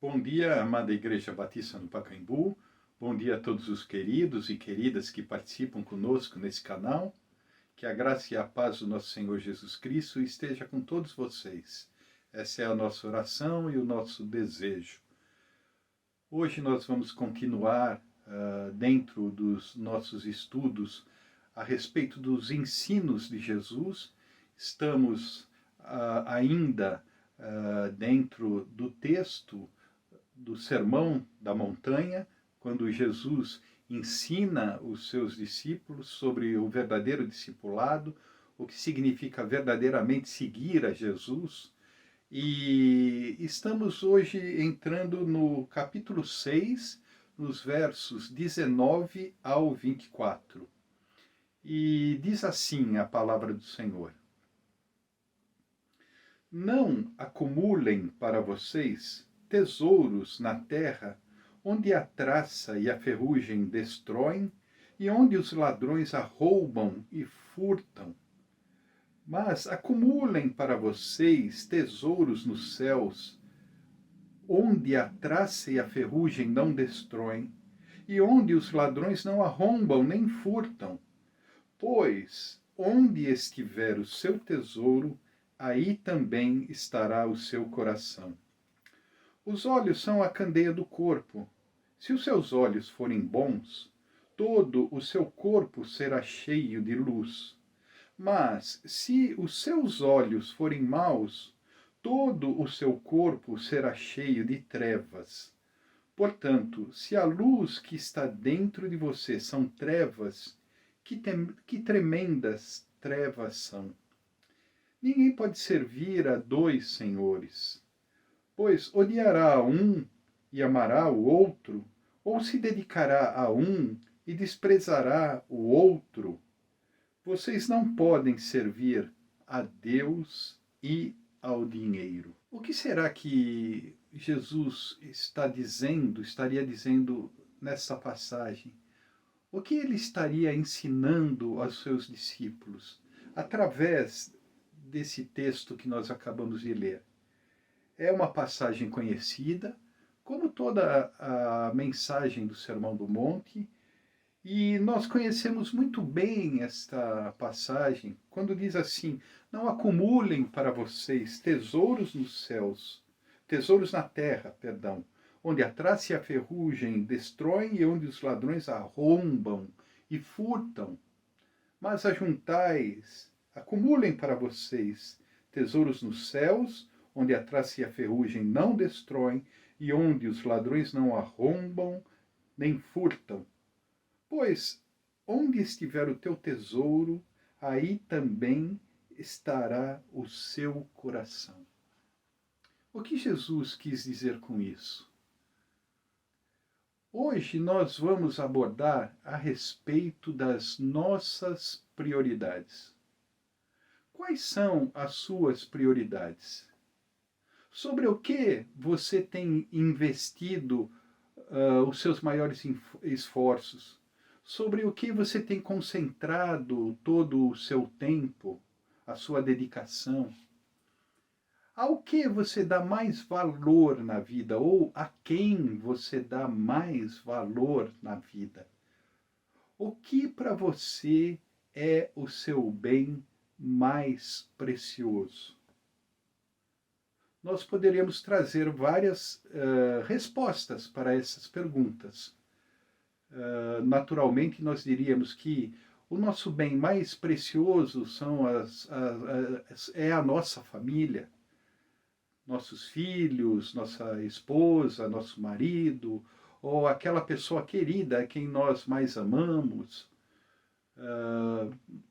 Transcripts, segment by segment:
Bom dia, amada Igreja Batista no Pacaembu. Bom dia a todos os queridos e queridas que participam conosco nesse canal. Que a graça e a paz do nosso Senhor Jesus Cristo esteja com todos vocês. Essa é a nossa oração e o nosso desejo. Hoje nós vamos continuar dentro dos nossos estudos a respeito dos ensinos de Jesus. Estamos ainda dentro do texto do Sermão da Montanha, quando Jesus ensina os seus discípulos sobre o verdadeiro discipulado, o que significa verdadeiramente seguir a Jesus. E estamos hoje entrando no capítulo 6, nos versos 19 ao 24. E diz assim a palavra do Senhor: Não acumulem para vocês tesouros na terra, onde a traça e a ferrugem destroem, e onde os ladrões arrombam e furtam. Mas acumulem para vocês tesouros nos céus, onde a traça e a ferrugem não destroem, e onde os ladrões não arrombam nem furtam. Pois onde estiver o seu tesouro, aí também estará o seu coração. Os olhos são a candeia do corpo. Se os seus olhos forem bons, todo o seu corpo será cheio de luz. Mas se os seus olhos forem maus, todo o seu corpo será cheio de trevas. Portanto, se a luz que está dentro de você são trevas, que tremendas trevas são! Ninguém pode servir a dois senhores, pois odiará a um e amará o outro, ou se dedicará a um e desprezará o outro. Vocês não podem servir a Deus e ao dinheiro. O que será que Jesus estaria dizendo nessa passagem? O que ele estaria ensinando aos seus discípulos através desse texto que nós acabamos de ler? É uma passagem conhecida, como toda a mensagem do Sermão do Monte, e nós conhecemos muito bem esta passagem, quando diz assim: não acumulem para vocês tesouros nos céus, tesouros na terra, perdão, onde a traça e a ferrugem destroem e onde os ladrões arrombam e furtam. Mas ajuntais, acumulem para vocês tesouros nos céus, onde a traça e a ferrugem não destroem e onde os ladrões não arrombam nem furtam. Pois onde estiver o teu tesouro, aí também estará o seu coração. O que Jesus quis dizer com isso? Hoje nós vamos abordar a respeito das nossas prioridades. Quais são as suas prioridades? Sobre o que você tem investido os seus maiores esforços? Sobre o que você tem concentrado todo o seu tempo, a sua dedicação? Ao que você dá mais valor na vida, ou a quem você dá mais valor na vida? O que para você é o seu bem mais precioso? Nós poderíamos trazer várias respostas para essas perguntas. Naturalmente, nós diríamos que o nosso bem mais precioso é a nossa família, nossos filhos, nossa esposa, nosso marido, ou aquela pessoa querida a quem nós mais amamos.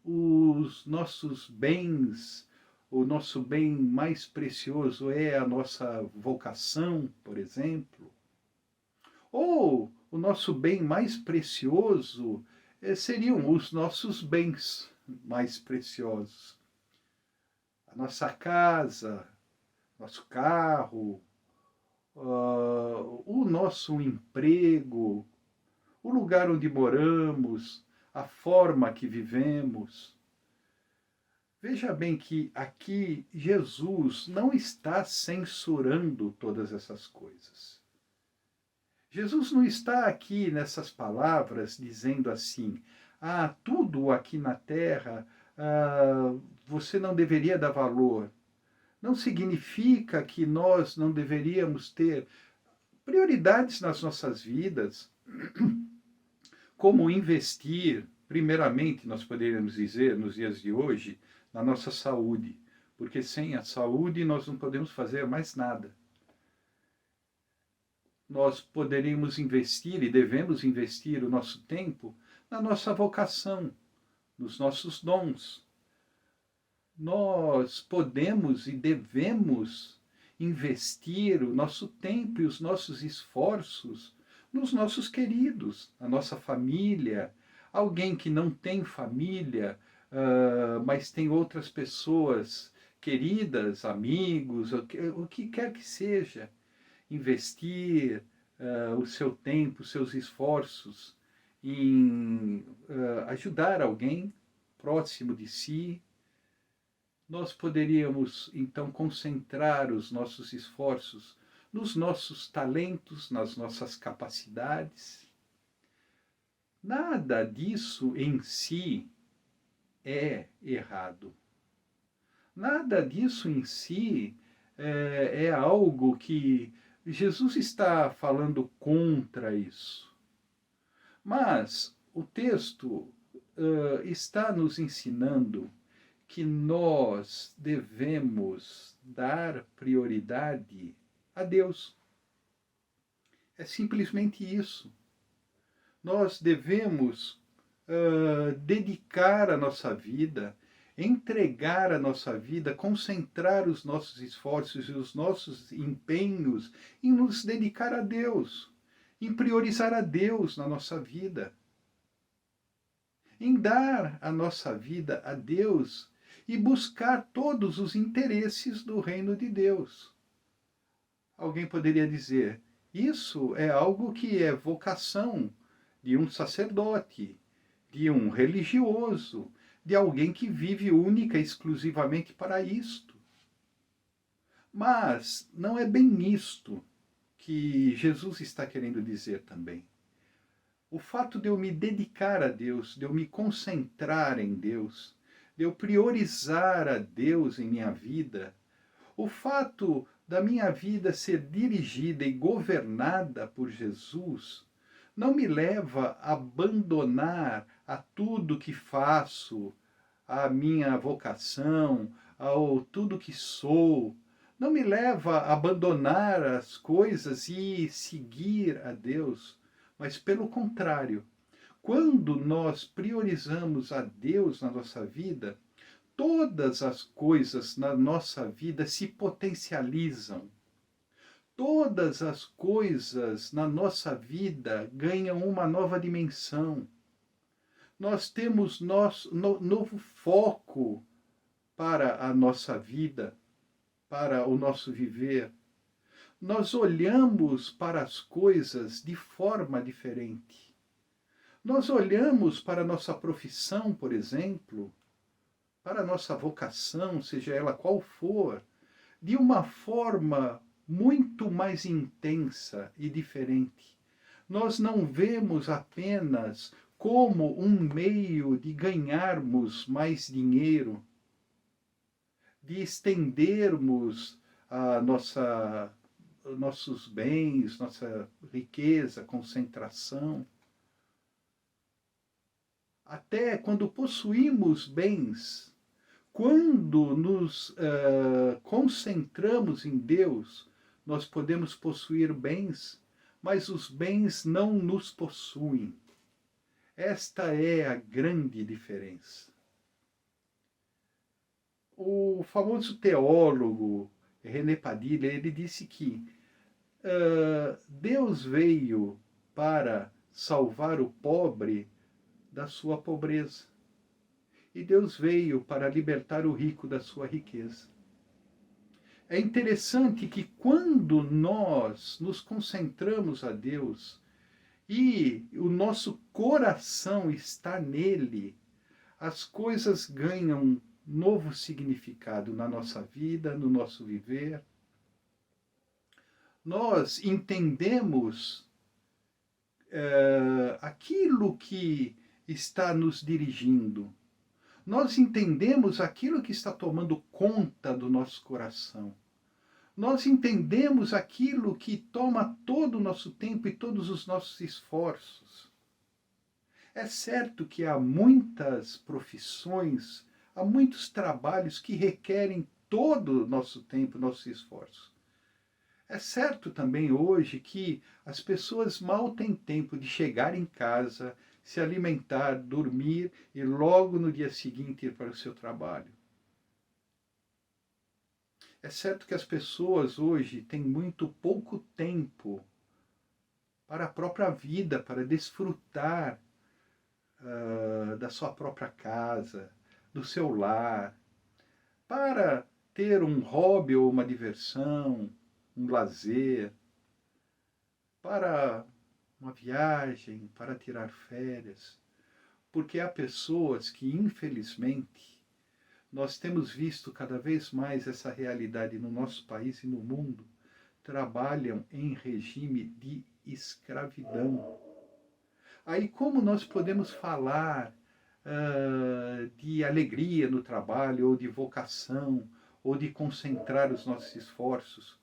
Os nossos bens, o nosso bem mais precioso é a nossa vocação, por exemplo. Ou o nosso bem mais precioso seriam os nossos bens mais preciosos. A nossa casa, nosso carro, o nosso emprego, o lugar onde moramos, a forma que vivemos. Veja bem que aqui Jesus não está censurando todas essas coisas. Jesus não está aqui nessas palavras dizendo assim: ah, tudo aqui na terra você não deveria dar valor. Não significa que nós não deveríamos ter prioridades nas nossas vidas, como investir, primeiramente, nós poderíamos dizer, nos dias de hoje, na nossa saúde, porque sem a saúde nós não podemos fazer mais nada. Nós poderíamos investir e devemos investir o nosso tempo na nossa vocação, nos nossos dons. Nós podemos e devemos investir o nosso tempo e os nossos esforços nos nossos queridos, na nossa família, alguém que não tem família, mas tem outras pessoas queridas, amigos, o que quer que seja. Investir o seu tempo, os seus esforços em ajudar alguém próximo de si. Nós poderíamos, então, concentrar os nossos esforços nos nossos talentos, nas nossas capacidades. Nada disso em si é errado. Nada disso em si é algo que Jesus está falando contra isso. Mas o texto está nos ensinando que nós devemos dar prioridade a Deus. É simplesmente isso. Nós devemos dedicar a nossa vida, entregar a nossa vida, concentrar os nossos esforços e os nossos empenhos em nos dedicar a Deus, em priorizar a Deus na nossa vida, em dar a nossa vida a Deus e buscar todos os interesses do reino de Deus. Alguém poderia dizer, isso é algo que é vocação de um sacerdote, de um religioso, de alguém que vive única e exclusivamente para isto. Mas não é bem isto que Jesus está querendo dizer também. O fato de eu me dedicar a Deus, de eu me concentrar em Deus, de eu priorizar a Deus em minha vida, o fato da minha vida ser dirigida e governada por Jesus, não me leva a abandonar a tudo que faço, a minha vocação, ao tudo que sou, não me leva a abandonar as coisas e seguir a Deus, mas pelo contrário, quando nós priorizamos a Deus na nossa vida, todas as coisas na nossa vida se potencializam. Todas as coisas na nossa vida ganham uma nova dimensão. Nós temos novo foco para a nossa vida, para o nosso viver. Nós olhamos para as coisas de forma diferente. Nós olhamos para a nossa profissão, por exemplo, para a nossa vocação, seja ela qual for, de uma forma muito mais intensa e diferente. Nós não vemos apenas como um meio de ganharmos mais dinheiro, de estendermos nossos bens, nossa riqueza, concentração. Até quando possuímos bens, quando nos concentramos em Deus, nós podemos possuir bens, mas os bens não nos possuem. Esta é a grande diferença. O famoso teólogo René Padilha, ele disse que Deus veio para salvar o pobre da sua pobreza. E Deus veio para libertar o rico da sua riqueza. É interessante que quando nós nos concentramos a Deus e o nosso coração está nele, as coisas ganham novo significado na nossa vida, no nosso viver. Nós entendemos aquilo que está nos dirigindo. Nós entendemos aquilo que está tomando conta do nosso coração. Nós entendemos aquilo que toma todo o nosso tempo e todos os nossos esforços. É certo que há muitas profissões, há muitos trabalhos que requerem todo o nosso tempo, nosso esforço. É certo também hoje que as pessoas mal têm tempo de chegar em casa, se alimentar, dormir e logo no dia seguinte ir para o seu trabalho. É certo que as pessoas hoje têm muito pouco tempo para a própria vida, para desfrutar da sua própria casa, do seu lar, para ter um hobby ou uma diversão, um lazer, para uma viagem, para tirar férias. Porque há pessoas que, infelizmente, nós temos visto cada vez mais essa realidade no nosso país e no mundo, trabalham em regime de escravidão. Aí como nós podemos falar de alegria no trabalho, ou de vocação, ou de concentrar os nossos esforços,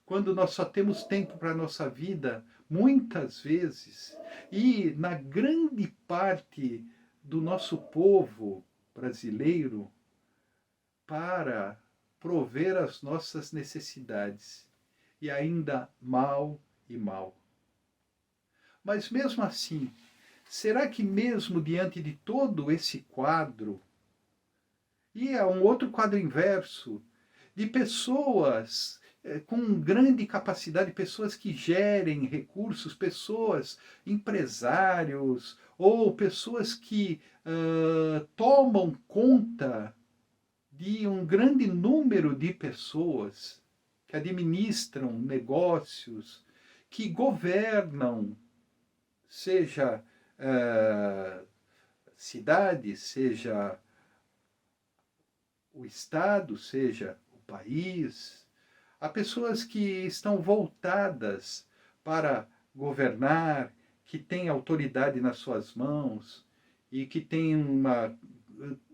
quando nós só temos tempo para a nossa vida, muitas vezes, e na grande parte do nosso povo brasileiro, para prover as nossas necessidades, e ainda mal e mal. Mas mesmo assim, será que mesmo diante de todo esse quadro, e há um outro quadro inverso, de pessoas com grande capacidade, pessoas que gerem recursos, pessoas, empresários, ou pessoas que tomam conta de um grande número de pessoas que administram negócios, que governam, seja cidade, seja o Estado, seja o país. Há pessoas que estão voltadas para governar, que têm autoridade nas suas mãos e que têm uma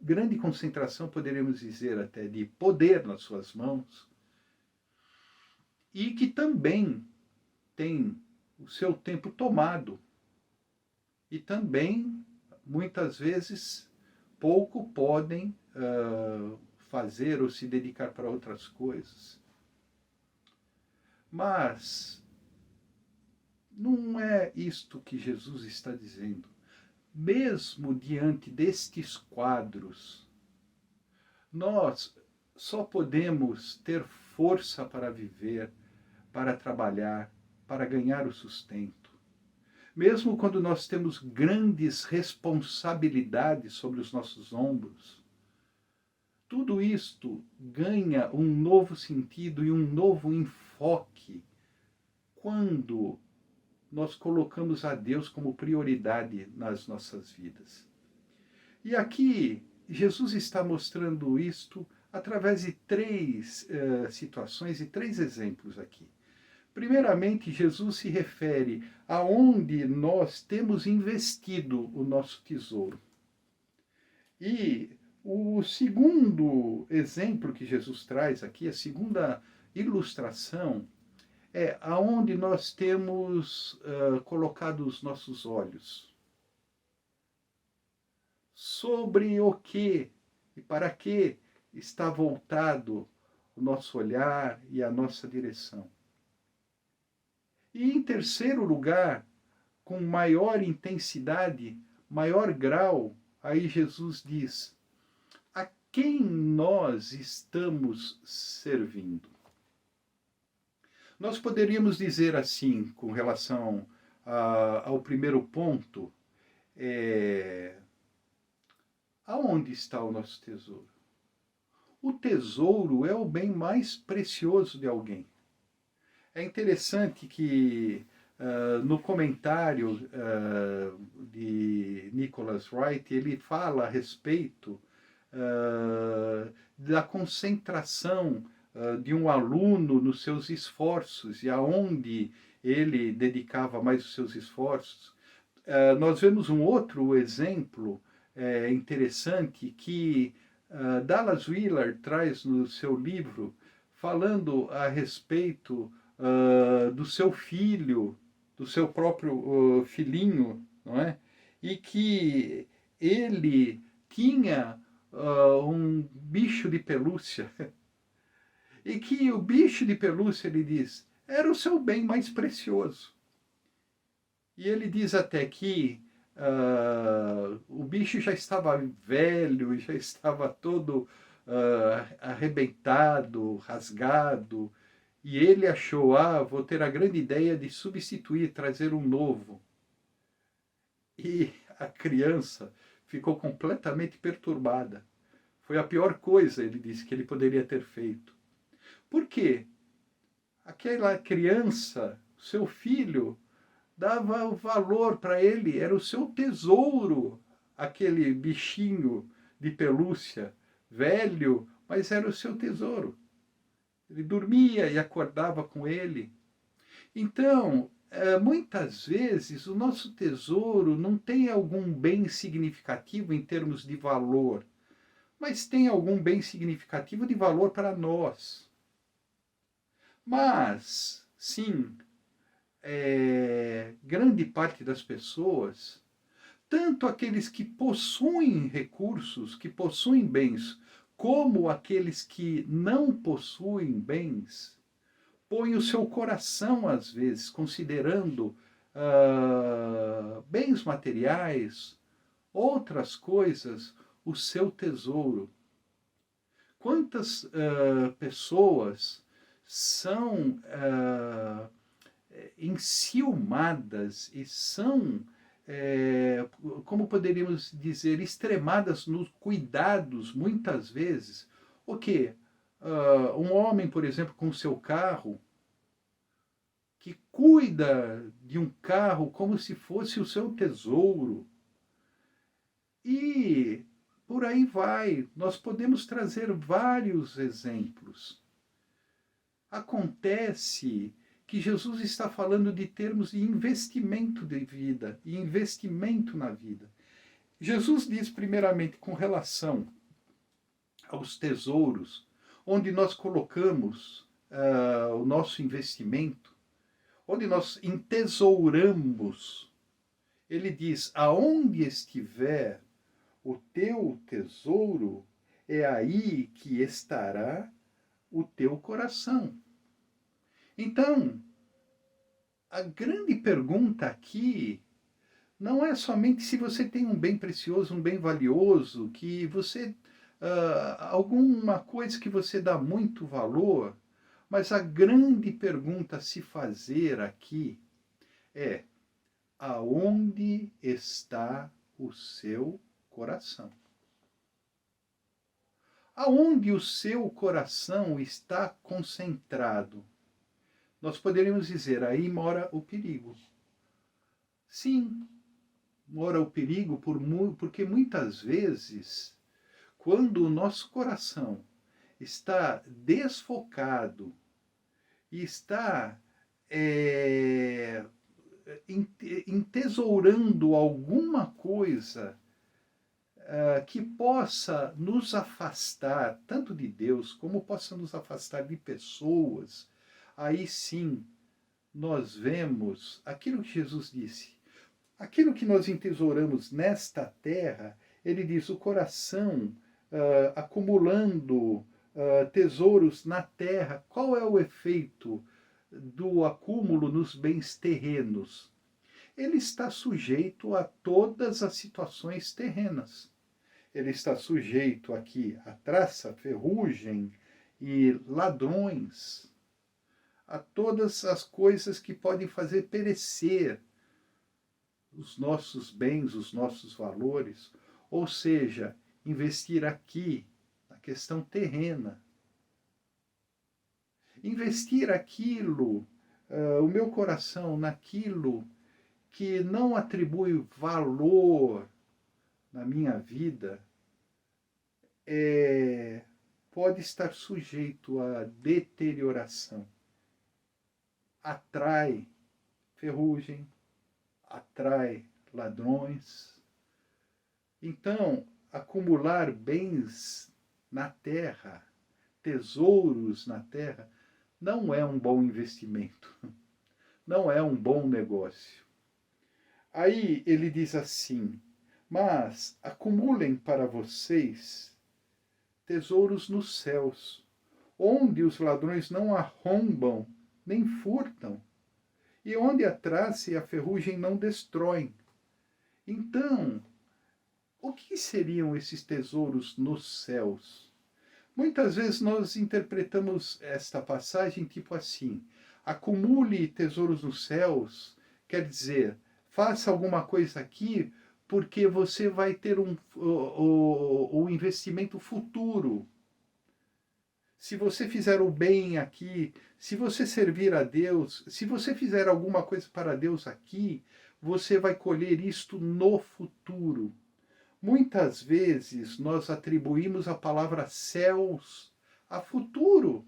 grande concentração, poderíamos dizer até, de poder nas suas mãos, e que também tem o seu tempo tomado e também, muitas vezes, pouco podem fazer ou se dedicar para outras coisas. Mas não é isto que Jesus está dizendo. Mesmo diante destes quadros, nós só podemos ter força para viver, para trabalhar, para ganhar o sustento. Mesmo quando nós temos grandes responsabilidades sobre os nossos ombros, tudo isto ganha um novo sentido e um novo enfoque quando nós colocamos a Deus como prioridade nas nossas vidas. E aqui, Jesus está mostrando isto através de três situações e três exemplos aqui. Primeiramente, Jesus se refere aonde nós temos investido o nosso tesouro. E o segundo exemplo que Jesus traz aqui, a segunda ilustração, é aonde nós temos colocado os nossos olhos. Sobre o que e para que está voltado o nosso olhar e a nossa direção. E em terceiro lugar, com maior intensidade, maior grau, aí Jesus diz: a quem nós estamos servindo? Nós poderíamos dizer assim, com relação ao primeiro ponto, aonde está o nosso tesouro? O tesouro é o bem mais precioso de alguém. É interessante que no comentário de Nicholas Wright, ele fala a respeito da concentração de um aluno nos seus esforços e aonde ele dedicava mais os seus esforços. Nós vemos um outro exemplo interessante que Dallas Willard traz no seu livro, falando a respeito do seu filho, do seu próprio filhinho, não é? E que ele tinha um bicho de pelúcia, e que o bicho de pelúcia, ele diz, era o seu bem mais precioso. E ele diz até que o bicho já estava velho, já estava todo arrebentado, rasgado, e ele achou, vou ter a grande ideia de substituir, trazer um novo. E a criança ficou completamente perturbada. Foi a pior coisa, ele disse, que ele poderia ter feito. Por quê? Aquela criança, seu filho, dava o valor para ele, era o seu tesouro, aquele bichinho de pelúcia, velho, mas era o seu tesouro. Ele dormia e acordava com ele. Então, muitas vezes, o nosso tesouro não tem algum bem significativo em termos de valor, mas tem algum bem significativo de valor para nós. Mas, sim, grande parte das pessoas, tanto aqueles que possuem recursos, que possuem bens, como aqueles que não possuem bens, põem o seu coração, às vezes, considerando bens materiais, outras coisas, o seu tesouro. Quantas pessoas são enciumadas e são, como poderíamos dizer, extremadas nos cuidados, muitas vezes. O quê? Um homem, por exemplo, com o seu carro, que cuida de um carro como se fosse o seu tesouro. E por aí vai. Nós podemos trazer vários exemplos. Acontece que Jesus está falando de termos de investimento de vida e investimento na vida. Jesus diz primeiramente com relação aos tesouros, onde nós colocamos o nosso investimento, onde nós entesouramos. Ele diz, aonde estiver o teu tesouro, é aí que estará o teu coração. Então, a grande pergunta aqui não é somente se você tem um bem precioso, um bem valioso, que você alguma coisa que você dá muito valor, mas a grande pergunta a se fazer aqui é: aonde está o seu coração? Aonde o seu coração está concentrado? Nós poderíamos dizer, aí mora o perigo. Sim, mora o perigo porque muitas vezes, quando o nosso coração está desfocado e está entesourando alguma coisa que possa nos afastar tanto de Deus, como possa nos afastar de pessoas, aí sim nós vemos aquilo que Jesus disse. Aquilo que nós entesouramos nesta terra, ele diz, o coração acumulando tesouros na terra. Qual é o efeito do acúmulo nos bens terrenos? Ele está sujeito a todas as situações terrenas. Ele está sujeito aqui a traça, ferrugem e ladrões, a todas as coisas que podem fazer perecer os nossos bens, os nossos valores, ou seja, investir aqui na questão terrena. Investir aquilo, o meu coração naquilo que não atribui valor na minha vida, pode estar sujeito à deterioração. Atrai ferrugem, atrai ladrões. Então, acumular bens na terra, tesouros na terra, não é um bom investimento, não é um bom negócio. Aí ele diz assim: mas acumulem para vocês tesouros nos céus, onde os ladrões não arrombam nem furtam, e onde a traça e a ferrugem não destroem. Então, o que seriam esses tesouros nos céus? Muitas vezes nós interpretamos esta passagem tipo assim: acumule tesouros nos céus, quer dizer, faça alguma coisa aqui porque você vai ter um investimento futuro. Se você fizer o bem aqui, se você servir a Deus, se você fizer alguma coisa para Deus aqui, você vai colher isto no futuro. Muitas vezes nós atribuímos a palavra céus a futuro,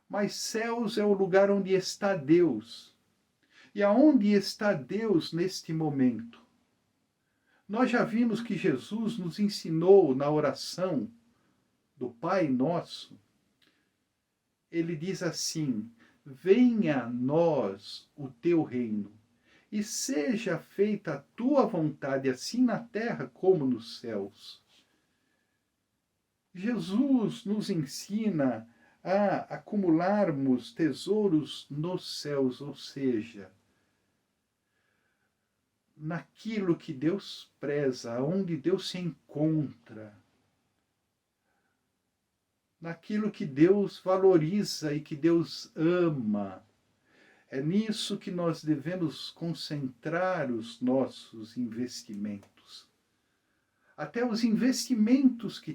mas céus é o lugar onde está Deus. E aonde está Deus neste momento? Nós já vimos que Jesus nos ensinou na oração do Pai Nosso. Ele diz assim: venha a nós o teu reino, e seja feita a tua vontade, assim na terra como nos céus. Jesus nos ensina a acumularmos tesouros nos céus, ou seja, naquilo que Deus preza, onde Deus se encontra, naquilo que Deus valoriza e que Deus ama. É nisso que nós devemos concentrar os nossos investimentos. Até os investimentos que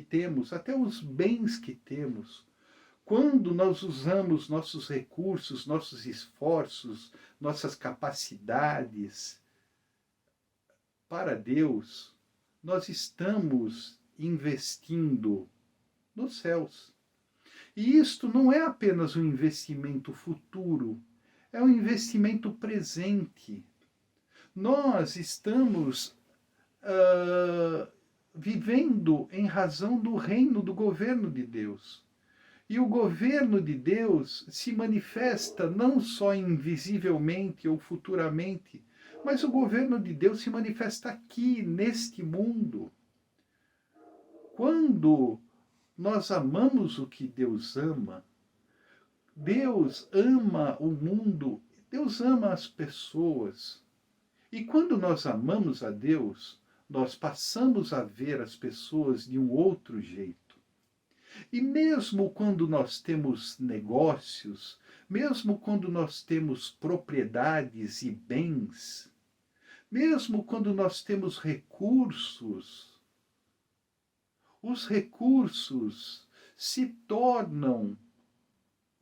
temos, até os bens que temos, quando nós usamos nossos recursos, nossos esforços, nossas capacidades para Deus, nós estamos investindo nos céus. E isto não é apenas um investimento futuro, é um investimento presente. Nós estamos vivendo em razão do reino, do governo de Deus. E o governo de Deus se manifesta não só invisivelmente ou futuramente, mas o governo de Deus se manifesta aqui, neste mundo. Quando nós amamos o que Deus ama o mundo, Deus ama as pessoas. E quando nós amamos a Deus, nós passamos a ver as pessoas de um outro jeito. E mesmo quando nós temos negócios, mesmo quando nós temos propriedades e bens, mesmo quando nós temos recursos, os recursos se tornam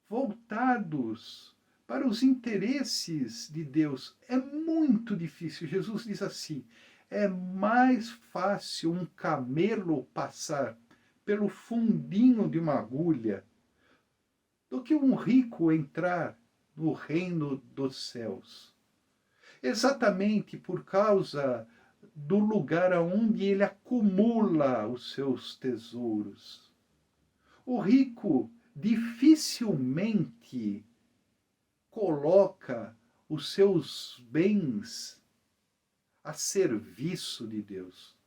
voltados para os interesses de Deus. É muito difícil. Jesus diz assim: é mais fácil um camelo passar pelo fundinho de uma agulha do que um rico entrar no reino dos céus. Exatamente por causa do lugar aonde ele acumula os seus tesouros. O rico dificilmente coloca os seus bens a serviço de Deus,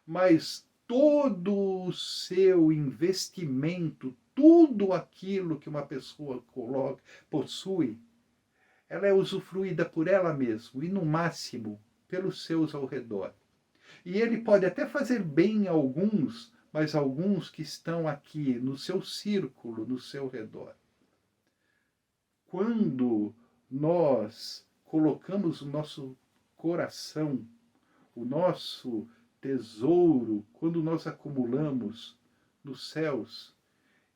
mas todo o seu investimento, tudo aquilo que uma pessoa possui, ela é usufruída por ela mesma e, no máximo, pelos seus ao redor. E ele pode até fazer bem a alguns, mas alguns que estão aqui no seu círculo, no seu redor. Quando nós colocamos o nosso coração, o nosso tesouro, quando nós acumulamos nos céus,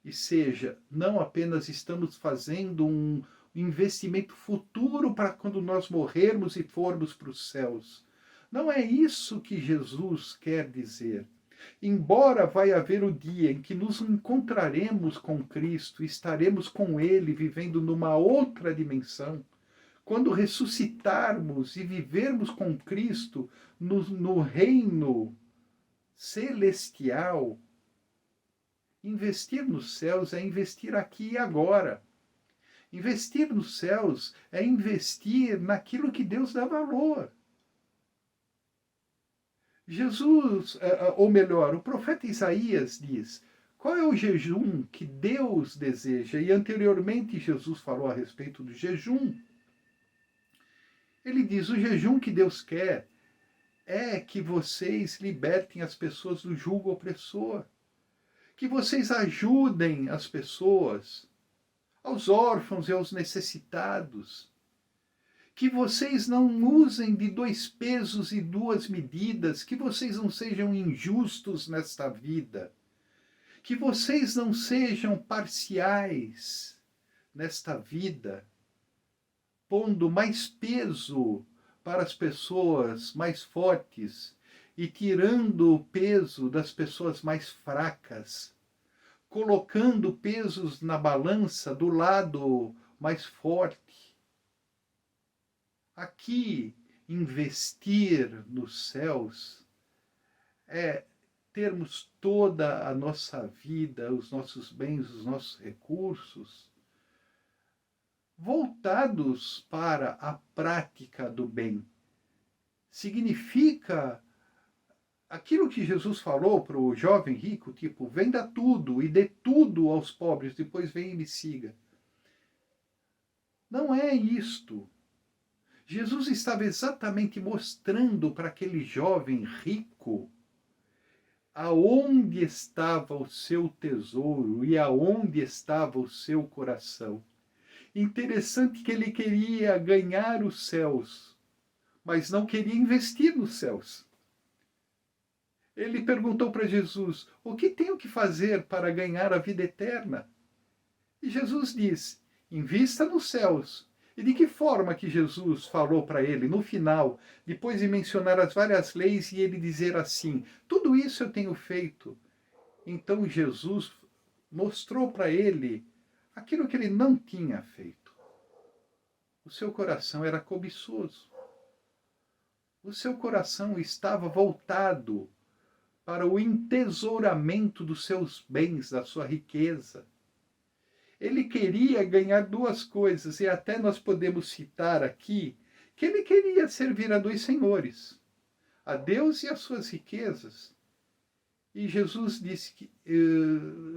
e seja, não apenas estamos fazendo um investimento futuro para quando nós morrermos e formos para os céus. Não é isso que Jesus quer dizer. Embora vai haver o dia em que nos encontraremos com Cristo, estaremos com Ele vivendo numa outra dimensão, quando ressuscitarmos e vivermos com Cristo no reino celestial, investir nos céus é investir aqui e agora. Investir nos céus é investir naquilo que Deus dá valor. Jesus, ou melhor, o profeta Isaías diz: qual é o jejum que Deus deseja? E anteriormente Jesus falou a respeito do jejum. Ele diz: o jejum que Deus quer é que vocês libertem as pessoas do jugo opressor, que vocês ajudem as pessoas, aos órfãos e aos necessitados, que vocês não usem de 2 pesos e 2 medidas, que vocês não sejam injustos nesta vida, que vocês não sejam parciais nesta vida, pondo mais peso para as pessoas mais fortes e tirando o peso das pessoas mais fracas, colocando pesos na balança do lado mais forte. Aqui, investir nos céus é termos toda a nossa vida, os nossos bens, os nossos recursos, voltados para a prática do bem. Significa aquilo que Jesus falou para o jovem rico, tipo, venda tudo e dê tudo aos pobres, depois vem e me siga. Não é isto. Jesus estava exatamente mostrando para aquele jovem rico aonde estava o seu tesouro e aonde estava o seu coração. Interessante que ele queria ganhar os céus, mas não queria investir nos céus. Ele perguntou para Jesus: o que tenho que fazer para ganhar a vida eterna? E Jesus diz: invista nos céus. E de que forma que Jesus falou para ele no final, depois de mencionar as várias leis e ele dizer assim: tudo isso eu tenho feito? Então Jesus mostrou para ele aquilo que ele não tinha feito. O seu coração era cobiçoso. O seu coração estava voltado para o entesouramento dos seus bens, da sua riqueza. Ele queria ganhar 2 coisas, e até nós podemos citar aqui que ele queria servir a 2 senhores, a Deus e as suas riquezas. E Jesus disse que,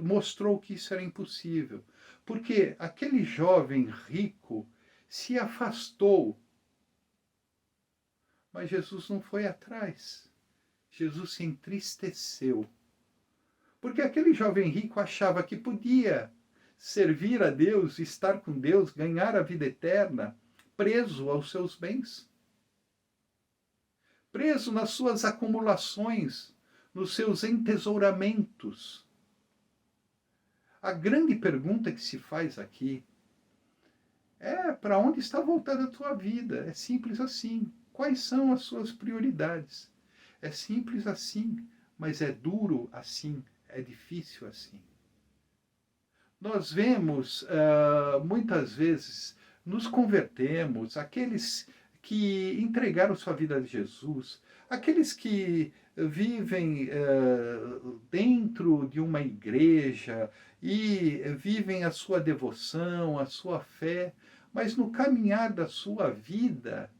mostrou que isso era impossível, porque aquele jovem rico se afastou, mas Jesus não foi atrás. Jesus se entristeceu, porque aquele jovem rico achava que podia servir a Deus, estar com Deus, ganhar a vida eterna, preso aos seus bens, preso nas suas acumulações, nos seus entesouramentos. A grande pergunta que se faz aqui é: para onde está voltada a tua vida? É simples assim. Quais são as suas prioridades? É simples assim, mas é duro assim, é difícil assim. Nós vemos, muitas vezes, nos convertemos, aqueles que entregaram sua vida a Jesus, aqueles que vivem dentro de uma igreja e vivem a sua devoção, a sua fé, mas no caminhar da sua vida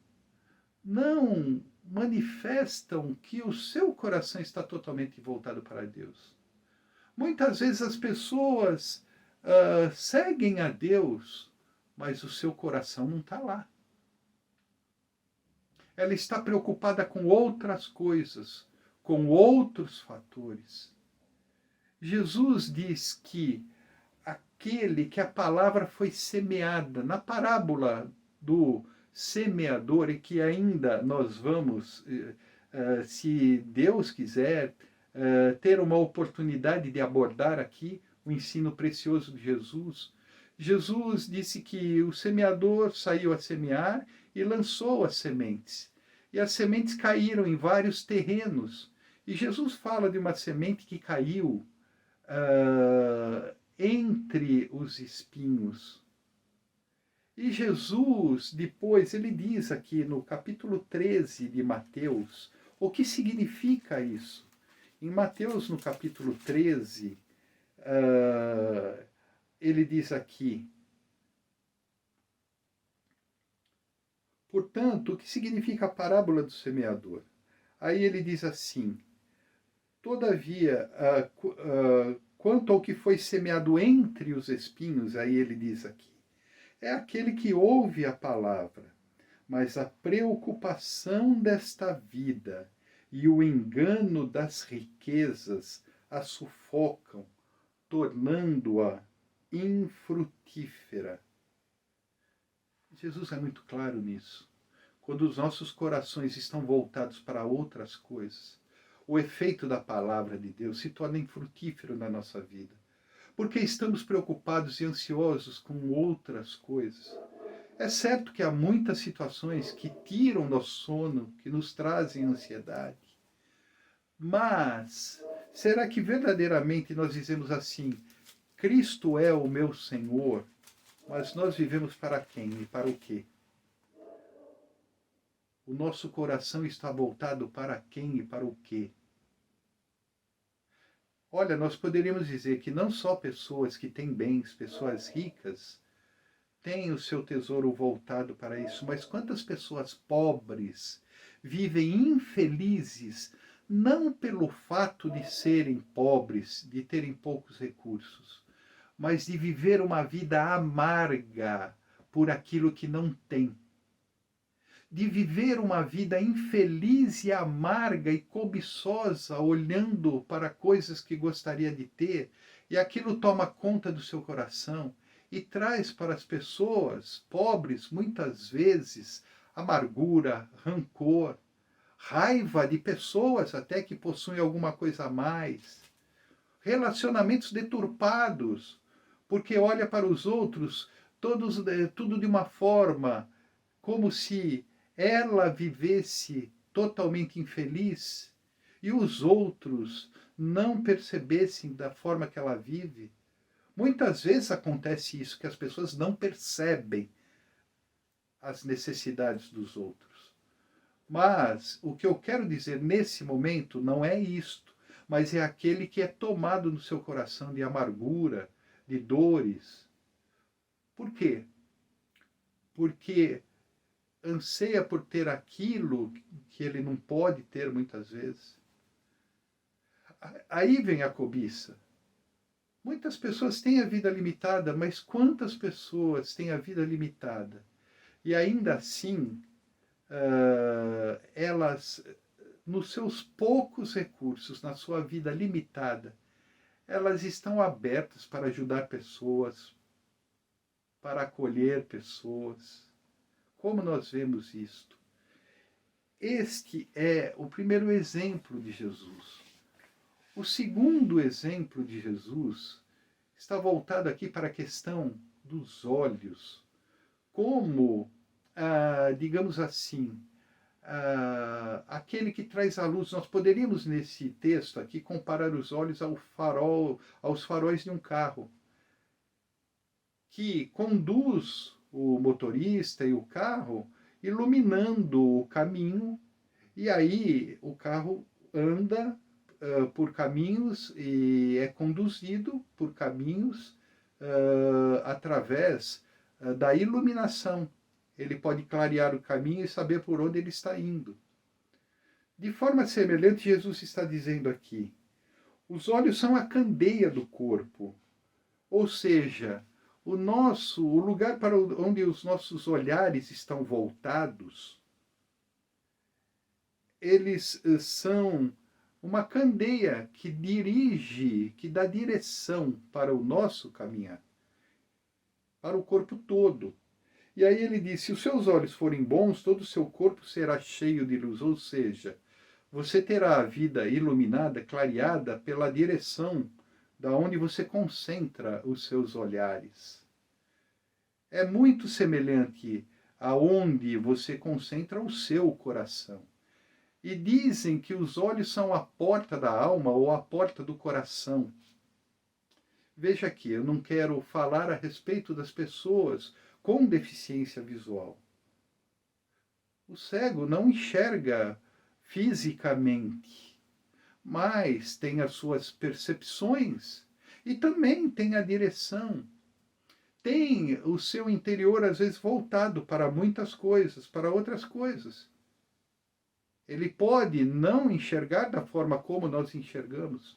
não manifestam que o seu coração está totalmente voltado para Deus. Muitas vezes as pessoas seguem a Deus, mas o seu coração não está lá. Ela está preocupada com outras coisas, com outros fatores. Jesus diz que aquele que a palavra foi semeada, na parábola do semeador, e que ainda nós vamos, se Deus quiser, ter uma oportunidade de abordar aqui o ensino precioso de Jesus. Jesus disse que o semeador saiu a semear e lançou as sementes. E as sementes caíram em vários terrenos. E Jesus fala de uma semente que caiu entre os espinhos. E Jesus, depois, ele diz aqui no capítulo 13 de Mateus, o que significa isso. Em Mateus, no capítulo 13, ele diz aqui, portanto, o que significa a parábola do semeador? Aí ele diz assim, todavia, quanto ao que foi semeado entre os espinhos, aí ele diz aqui, é aquele que ouve a palavra, mas a preocupação desta vida e o engano das riquezas a sufocam, tornando-a infrutífera. Jesus é muito claro nisso. Quando os nossos corações estão voltados para outras coisas, o efeito da palavra de Deus se torna infrutífero na nossa vida. Porque estamos preocupados e ansiosos com outras coisas. É certo que há muitas situações que tiram nosso sono, que nos trazem ansiedade. Mas, será que verdadeiramente nós dizemos assim, Cristo é o meu Senhor, mas nós vivemos para quem e para o quê? O nosso coração está voltado para quem e para o quê? Olha, nós poderíamos dizer que não só pessoas que têm bens, pessoas ricas, têm o seu tesouro voltado para isso, mas quantas pessoas pobres vivem infelizes, não pelo fato de serem pobres, de terem poucos recursos, mas de viver uma vida amarga por aquilo que não tem. De viver uma vida infeliz e amarga e cobiçosa, olhando para coisas que gostaria de ter, e aquilo toma conta do seu coração e traz para as pessoas pobres, muitas vezes, amargura, rancor, raiva de pessoas até que possuem alguma coisa a mais, relacionamentos deturpados, porque olha para os outros tudo de uma forma como se ela vivesse totalmente infeliz e os outros não percebessem da forma que ela vive. Muitas vezes acontece isso, que as pessoas não percebem as necessidades dos outros. Mas o que eu quero dizer nesse momento não é isto, mas é aquele que é tomado no seu coração de amargura, de dores. Por quê? Porque anseia por ter aquilo que ele não pode ter muitas vezes. Aí vem a cobiça. Muitas pessoas têm a vida limitada, mas quantas pessoas têm a vida limitada? E ainda assim, elas, nos seus poucos recursos, na sua vida limitada, elas estão abertas para ajudar pessoas, para acolher pessoas. Como nós vemos isto? Este é o primeiro exemplo de Jesus. O segundo exemplo de Jesus está voltado aqui para a questão dos olhos. Como, digamos assim, aquele que traz a luz. Nós poderíamos, nesse texto aqui, comparar os olhos aos faróis de um carro, que conduz o motorista e o carro, iluminando o caminho, e aí o carro anda por caminhos e é conduzido por caminhos através da iluminação. Ele pode clarear o caminho e saber por onde ele está indo. De forma semelhante, Jesus está dizendo aqui, os olhos são a candeia do corpo, ou seja, o lugar para onde os nossos olhares estão voltados, eles são uma candeia que dirige, que dá direção para o nosso caminhar, para o corpo todo. E aí ele diz, se os seus olhos forem bons, todo o seu corpo será cheio de luz, ou seja, você terá a vida iluminada, clareada pela direção da onde você concentra os seus olhares. É muito semelhante aonde você concentra o seu coração. E dizem que os olhos são a porta da alma ou a porta do coração. Veja aqui, eu não quero falar a respeito das pessoas com deficiência visual. O cego não enxerga fisicamente, mas tem as suas percepções e também tem a direção. Tem o seu interior, às vezes, voltado para muitas coisas, para outras coisas. Ele pode não enxergar da forma como nós enxergamos.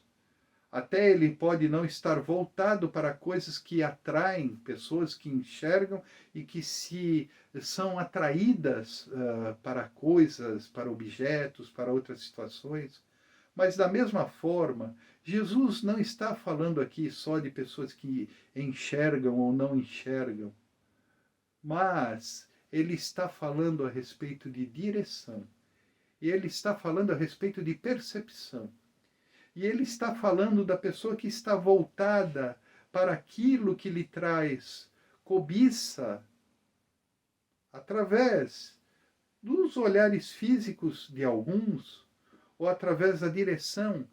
Até ele pode não estar voltado para coisas que atraem, pessoas que enxergam e que são atraídas para coisas, para objetos, para outras situações. Mas da mesma forma, Jesus não está falando aqui só de pessoas que enxergam ou não enxergam, mas ele está falando a respeito de direção. E ele está falando a respeito de percepção. E ele está falando da pessoa que está voltada para aquilo que lhe traz cobiça, através dos olhares físicos de alguns, ou através da direção.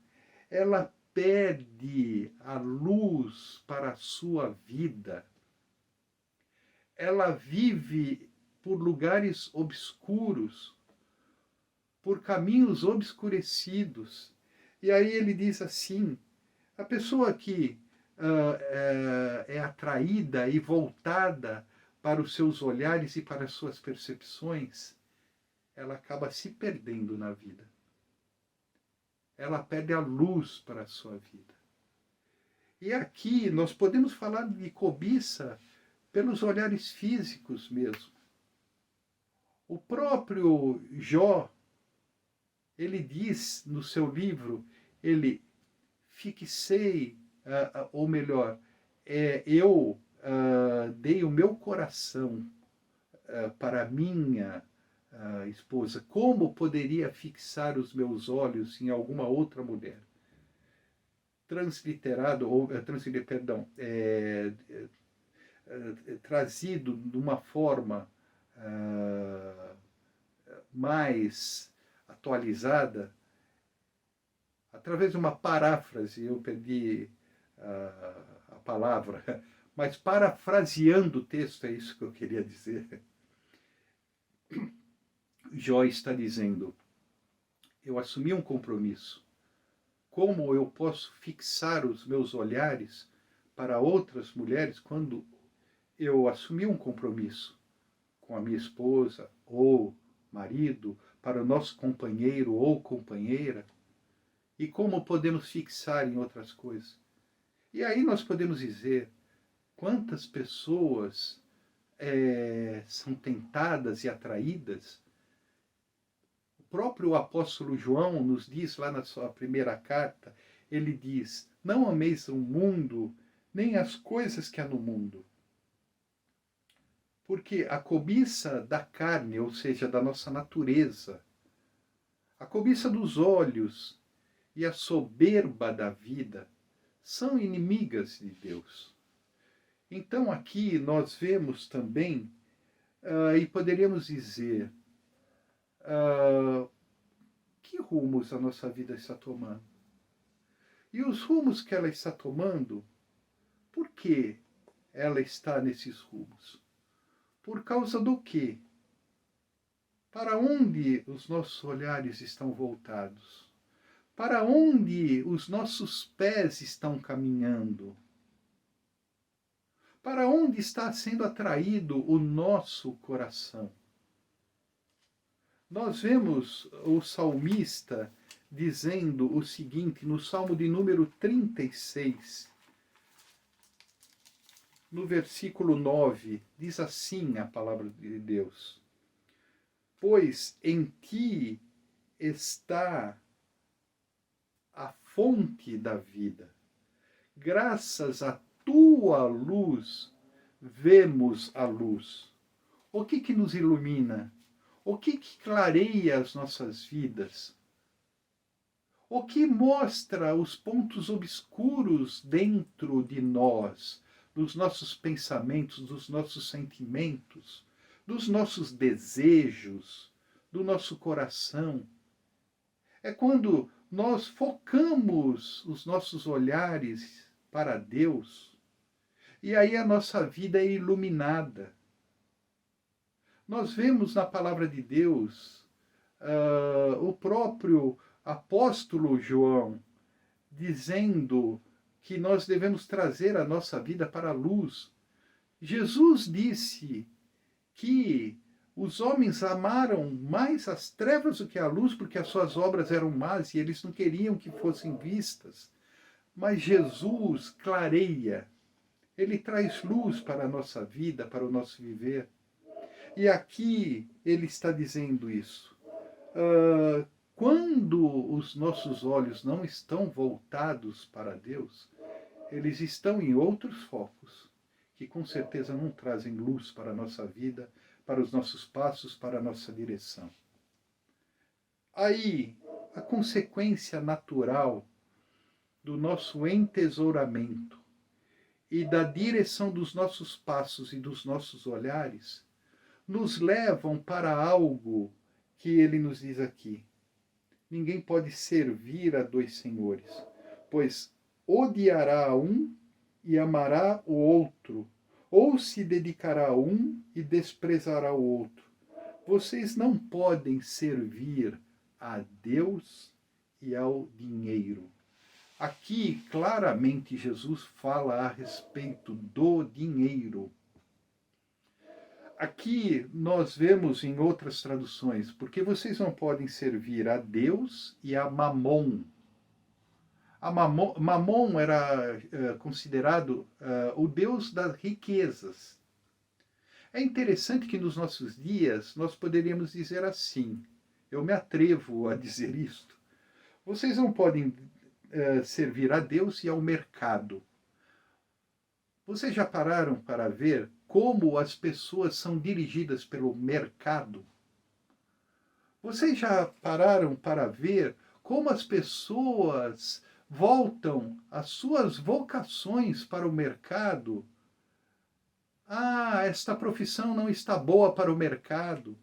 Ela pede a luz para a sua vida. Ela vive por lugares obscuros, por caminhos obscurecidos. E aí ele diz assim, a pessoa que é atraída e voltada para os seus olhares e para as suas percepções, ela acaba se perdendo na vida. Ela perde a luz para a sua vida. E aqui nós podemos falar de cobiça pelos olhares físicos mesmo. O próprio Jó, ele diz no seu livro, ele fixei, ou melhor, eu dei o meu coração para a minha esposa. Como poderia fixar os meus olhos em alguma outra mulher? Transliterado, ou trazido de uma forma mais atualizada, através de uma paráfrase, eu perdi a palavra, mas parafraseando o texto, é isso que eu queria dizer. Jó está dizendo, eu assumi um compromisso. Como eu posso fixar os meus olhares para outras mulheres quando eu assumi um compromisso com a minha esposa ou marido, para o nosso companheiro ou companheira? E como podemos fixar em outras coisas? E aí nós podemos dizer quantas pessoas são tentadas e atraídas. O próprio apóstolo João nos diz lá na sua primeira carta, ele diz, não ameis o mundo, nem as coisas que há no mundo. Porque a cobiça da carne, ou seja, da nossa natureza, a cobiça dos olhos e a soberba da vida são inimigas de Deus. Então aqui nós vemos também, e poderíamos dizer, que rumos a nossa vida está tomando? E os rumos que ela está tomando, por que ela está nesses rumos? Por causa do quê? Para onde os nossos olhares estão voltados? Para onde os nossos pés estão caminhando? Para onde está sendo atraído o nosso coração? Nós vemos o salmista dizendo o seguinte, no Salmo de número 36, no versículo 9, diz assim a palavra de Deus, pois em ti está a fonte da vida, graças à tua luz vemos a luz. O que nos ilumina? O que clareia as nossas vidas? O que mostra os pontos obscuros dentro de nós, dos nossos pensamentos, dos nossos sentimentos, dos nossos desejos, do nosso coração? É quando nós focamos os nossos olhares para Deus e aí a nossa vida é iluminada. Nós vemos na palavra de Deus o próprio apóstolo João dizendo que nós devemos trazer a nossa vida para a luz. Jesus disse que os homens amaram mais as trevas do que a luz, porque as suas obras eram más e eles não queriam que fossem vistas. Mas Jesus clareia, ele traz luz para a nossa vida, para o nosso viver. E aqui ele está dizendo isso. Quando os nossos olhos não estão voltados para Deus, eles estão em outros focos, que com certeza não trazem luz para a nossa vida, para os nossos passos, para a nossa direção. Aí, a consequência natural do nosso entesouramento e da direção dos nossos passos e dos nossos olhares nos levam para algo que ele nos diz aqui. Ninguém pode servir a dois senhores, pois odiará a um e amará o outro, ou se dedicará a um e desprezará o outro. Vocês não podem servir a Deus e ao dinheiro. Aqui, claramente, Jesus fala a respeito do dinheiro. Aqui nós vemos em outras traduções, porque vocês não podem servir a Deus e a Mamon. Mamon era considerado o deus das riquezas. É interessante que nos nossos dias nós poderíamos dizer assim, eu me atrevo a dizer isto, vocês não podem servir a Deus e ao mercado. Vocês já pararam para ver como as pessoas são dirigidas pelo mercado? Vocês já pararam para ver como as pessoas voltam as suas vocações para o mercado? Esta profissão não está boa para o mercado.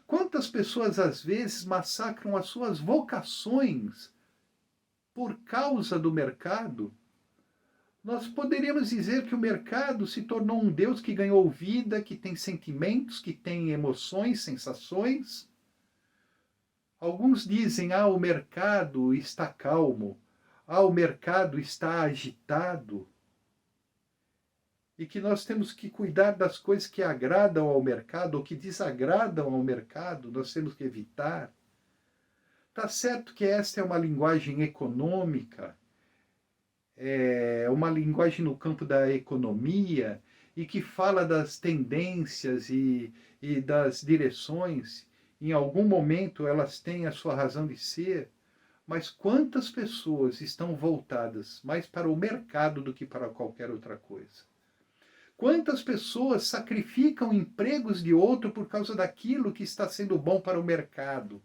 Quantas pessoas às vezes massacram as suas vocações por causa do mercado? Nós poderíamos dizer que o mercado se tornou um Deus que ganhou vida, que tem sentimentos, que tem emoções, sensações. Alguns dizem, o mercado está calmo, o mercado está agitado. E que nós temos que cuidar das coisas que agradam ao mercado ou que desagradam ao mercado, nós temos que evitar. Tá certo que esta é uma linguagem econômica, é uma linguagem no campo da economia e que fala das tendências e das direções. Em algum momento elas têm a sua razão de ser, mas quantas pessoas estão voltadas mais para o mercado do que para qualquer outra coisa? Quantas pessoas sacrificam empregos de outro por causa daquilo que está sendo bom para o mercado?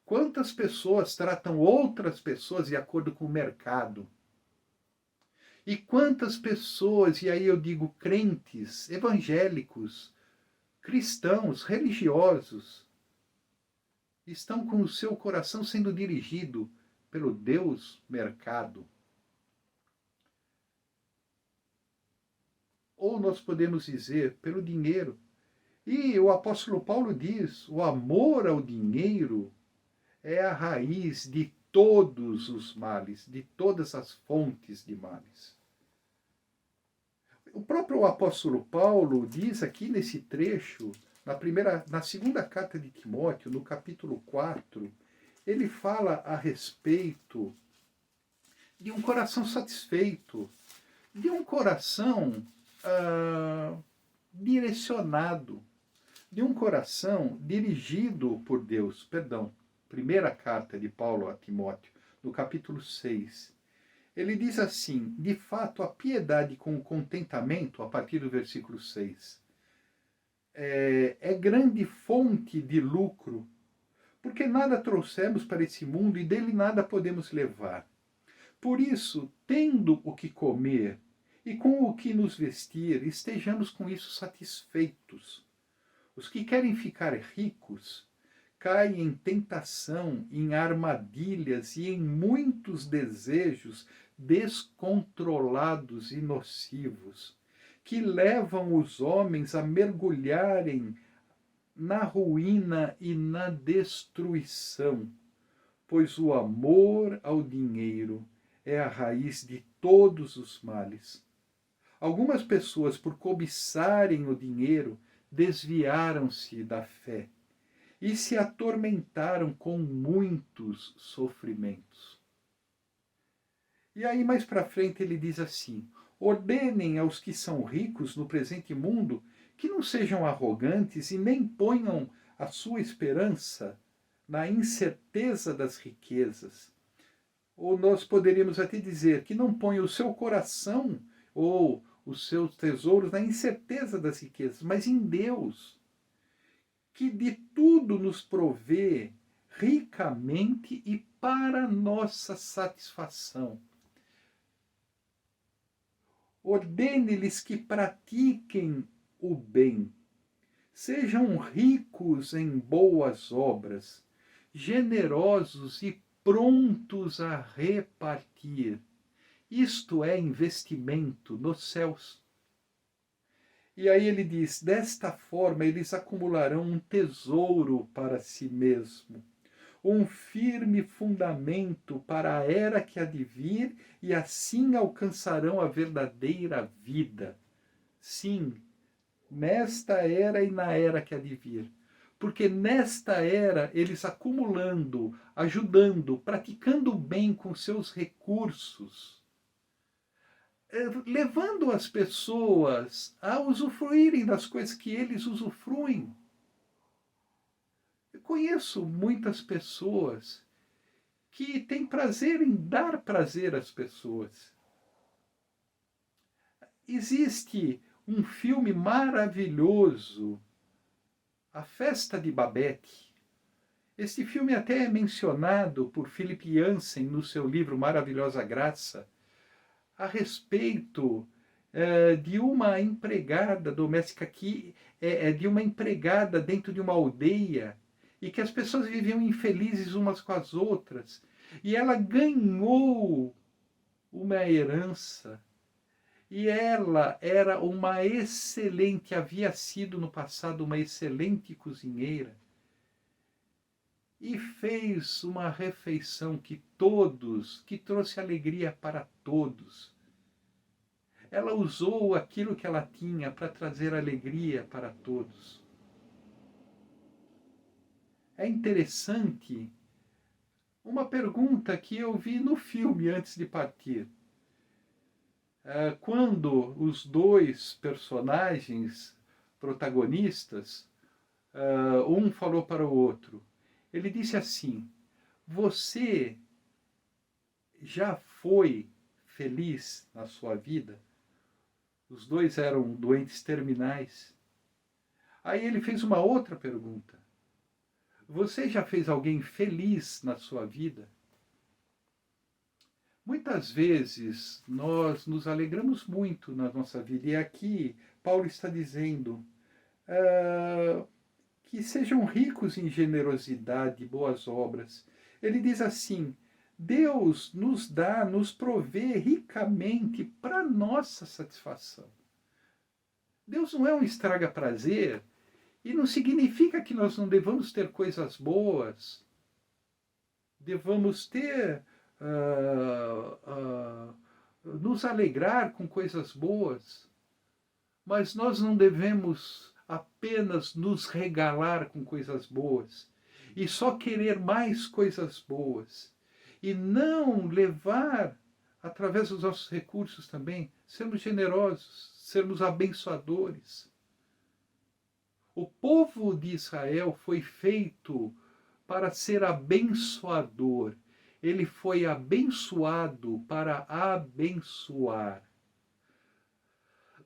Quantas pessoas tratam outras pessoas de acordo com o mercado? E quantas pessoas, e aí eu digo crentes, evangélicos, cristãos, religiosos, estão com o seu coração sendo dirigido pelo Deus mercado? Ou nós podemos dizer pelo dinheiro. E o apóstolo Paulo diz, o amor ao dinheiro é a raiz de todos os males, de todas as fontes de males. O próprio apóstolo Paulo diz aqui nesse trecho, na segunda carta de Timóteo, no capítulo 4, ele fala a respeito de um coração satisfeito, de um coração direcionado, de um coração dirigido por Deus. Perdão, primeira carta de Paulo a Timóteo, no capítulo 6. Ele diz assim, de fato, a piedade com o contentamento, a partir do versículo 6, é grande fonte de lucro, porque nada trouxemos para esse mundo e dele nada podemos levar. Por isso, tendo o que comer e com o que nos vestir, estejamos com isso satisfeitos. Os que querem ficar ricos, cai em tentação, em armadilhas e em muitos desejos descontrolados e nocivos, que levam os homens a mergulharem na ruína e na destruição, pois o amor ao dinheiro é a raiz de todos os males. Algumas pessoas, por cobiçarem o dinheiro, desviaram-se da fé e se atormentaram com muitos sofrimentos. E aí, mais para frente, ele diz assim: ordenem aos que são ricos no presente mundo que não sejam arrogantes e nem ponham a sua esperança na incerteza das riquezas. Ou nós poderíamos até dizer que não ponham o seu coração ou os seus tesouros na incerteza das riquezas, mas em Deus, que de tudo nos provê ricamente e para nossa satisfação. Ordene-lhes que pratiquem o bem, sejam ricos em boas obras, generosos e prontos a repartir. Isto é investimento nos céus. E aí ele diz: desta forma eles acumularão um tesouro para si mesmo, um firme fundamento para a era que há de vir, e assim alcançarão a verdadeira vida. Sim, nesta era e na era que há de vir. Porque nesta era, eles acumulando, ajudando, praticando o bem com seus recursos, levando as pessoas a usufruírem das coisas que eles usufruem. Eu conheço muitas pessoas que têm prazer em dar prazer às pessoas. Existe um filme maravilhoso, A Festa de Babette. Este filme até é mencionado por Philip Jansen no seu livro Maravilhosa Graça, a respeito de uma empregada doméstica de uma empregada dentro de uma aldeia, e que as pessoas viviam infelizes umas com as outras, e ela ganhou uma herança, e ela era uma excelente, havia sido no passado uma excelente cozinheira, e fez uma refeição que trouxe alegria para todos. Ela usou aquilo que ela tinha para trazer alegria para todos. É interessante uma pergunta que eu vi no filme antes de partir. Quando os dois personagens protagonistas, um falou para o outro, ele disse assim: você já foi feliz na sua vida? Os dois eram doentes terminais. Aí ele fez uma outra pergunta: você já fez alguém feliz na sua vida? Muitas vezes nós nos alegramos muito na nossa vida, e aqui Paulo está dizendo que sejam ricos em generosidade e boas obras. Ele diz assim: Deus nos dá, nos provê ricamente para nossa satisfação. Deus não é um estraga-prazer, e não significa que nós não devamos ter coisas boas, devamos ter, nos alegrar com coisas boas, mas nós não devemos apenas nos regalar com coisas boas e só querer mais coisas boas, e não levar, através dos nossos recursos também, sermos generosos, sermos abençoadores. O povo de Israel foi feito para ser abençoador. Ele foi abençoado para abençoar.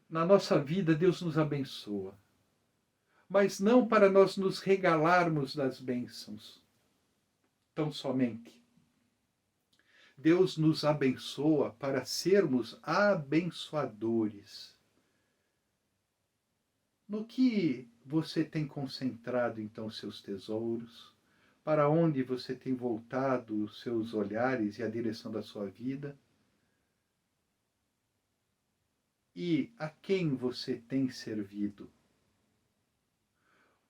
Na nossa vida, Deus nos abençoa, mas não para nós nos regalarmos das bênçãos tão somente. Deus nos abençoa para sermos abençoadores. No que você tem concentrado, então, seus tesouros? para onde você tem voltado os seus olhares e a direção da sua vida, e a quem você tem servido.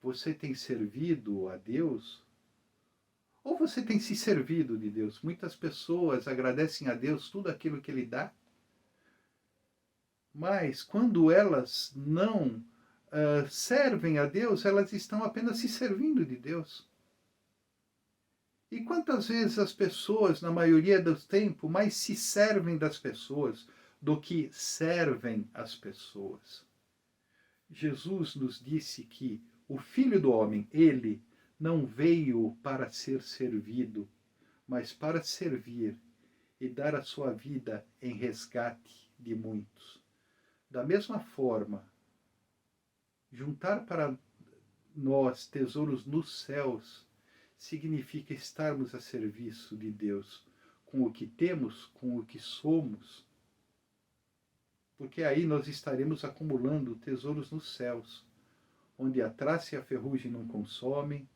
Você tem servido a Deus? Ou você tem se servido de Deus? Muitas pessoas agradecem a Deus tudo aquilo que Ele dá, mas quando elas não servem a Deus, elas estão apenas se servindo de Deus. E quantas vezes as pessoas, na maioria dos tempos, mais se servem das pessoas do que servem as pessoas? Jesus nos disse que o Filho do Homem, ele não veio para ser servido, mas para servir e dar a sua vida em resgate de muitos. Da mesma forma, juntar para nós tesouros nos céus significa estarmos a serviço de Deus com o que temos, com o que somos, porque aí nós estaremos acumulando tesouros nos céus, onde a traça e a ferrugem não consomem,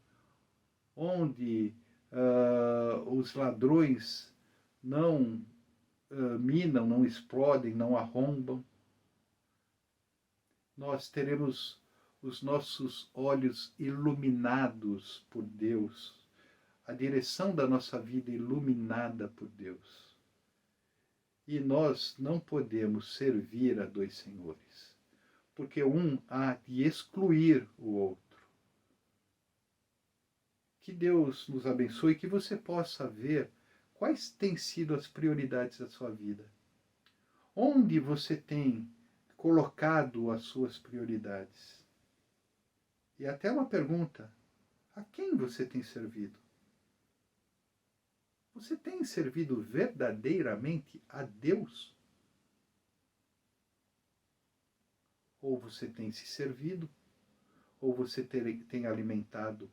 onde os ladrões não minam, não explodem, não arrombam. Nós teremos os nossos olhos iluminados por Deus, a direção da nossa vida iluminada por Deus. E nós não podemos servir a dois senhores, porque um há de excluir o outro. Que Deus nos abençoe e que você possa ver quais têm sido as prioridades da sua vida. Onde você tem colocado as suas prioridades? E até uma pergunta: a quem você tem servido? Você tem servido verdadeiramente a Deus? Ou você tem se servido, ou você tem alimentado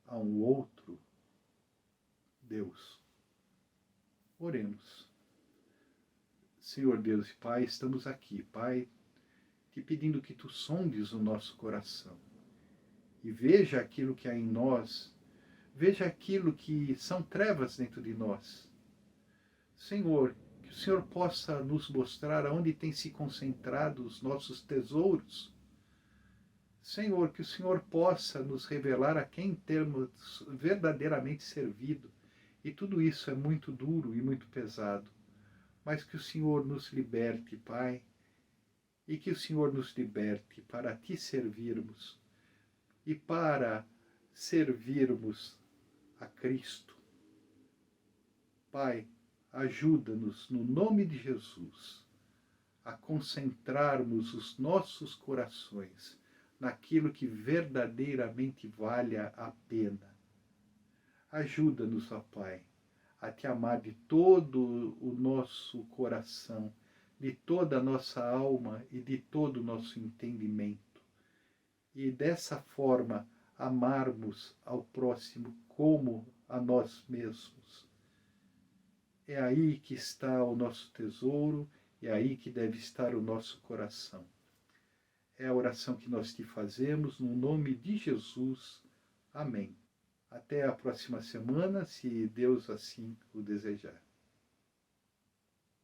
a um outro Deus? Oremos. Senhor Deus e Pai, estamos aqui, Pai, te pedindo que tu sondes o nosso coração e veja aquilo que há em nós, veja aquilo que são trevas dentro de nós. Senhor, que o Senhor possa nos mostrar aonde tem se concentrado os nossos tesouros. Senhor, que o Senhor possa nos revelar a quem temos verdadeiramente servido. E tudo isso é muito duro e muito pesado. Mas que o Senhor nos liberte, Pai, e que o Senhor nos liberte para te servirmos e para servirmos a Cristo. Pai, ajuda-nos, no nome de Jesus, a concentrarmos os nossos corações naquilo que verdadeiramente valha a pena. Ajuda-nos, ó Pai, a te amar de todo o nosso coração, de toda a nossa alma e de todo o nosso entendimento. E dessa forma amarmos ao próximo como a nós mesmos. É aí que está o nosso tesouro, é aí que deve estar o nosso coração. É a oração que nós te fazemos no nome de Jesus. Amém. Até a próxima semana, se Deus assim o desejar.